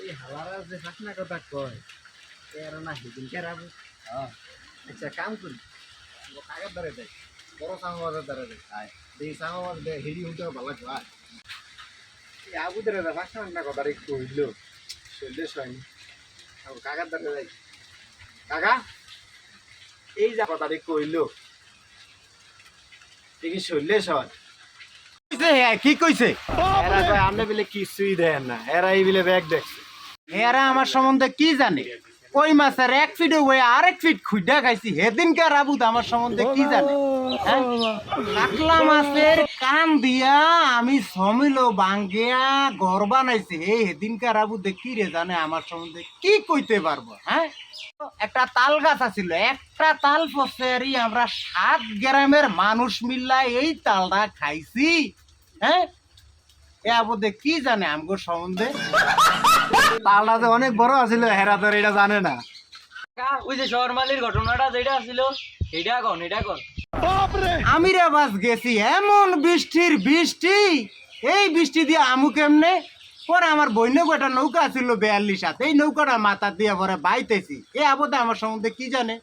এই হালারা যে ফাঁকনা কথা কয় এরা না সেদিনকে রাবো। আচ্ছা কাম করি কাগজ ধরে দেয় বড় সাংবাদের ধরে দেয় এই সাংবাদ হেরি উঠে ভালো খায় আবুদের ফাঁকনা কথা একটু হইল চল্লিশ হয়নি কাগজ ধরে দেয় কাকা এই যা কথা একটু হইল কি চল্লিশ হয় কি কইছে আপনি বলে কিছুই দেন না এরা এই বলে ব্যাগ দেখছে এরা আমার সম্বন্ধে কি জানে? কই মাছের 1 ফিট হয়ে আরেক ফিট খুঁজা খাইছি হেদিনকার আবুদ আমার সম্বন্ধে কি জানে? হ্যাঁ? কাতলা মাছের কান দিয়া আমি সমিল বাঙ্গিয়া ঘর বানাইছি হেদিনকার আবুদে কি রে জানে আমার সম্বন্ধে কি কইতে পারবো? হ্যাঁ, একটা তাল গাছ আছিল, একটা তাল পচেরি আমরা 7 গ্রামের মানুষ মিল্লা এই তালটা খাইছি। হ্যাঁ, এ আবুদে কি জানে আমগো সম্বন্ধে? তালটা যে অনেক বড় আছিল হেরা তো এটা জানে না। ওই যে শহরমালির ঘটনাটা যেটা ছিল এটা কন আমি রে বাস গেছি এমন বৃষ্টির বৃষ্টি, এই বৃষ্টি দিয়ে আমু কেমনে পরে আমার বইনে একটা নৌকা ছিল 42 হাত, এই নৌকাটা মাথা দিয়ে পরে বাইতেছি। এ আবদে আমার সম্বন্ধে কি জানে?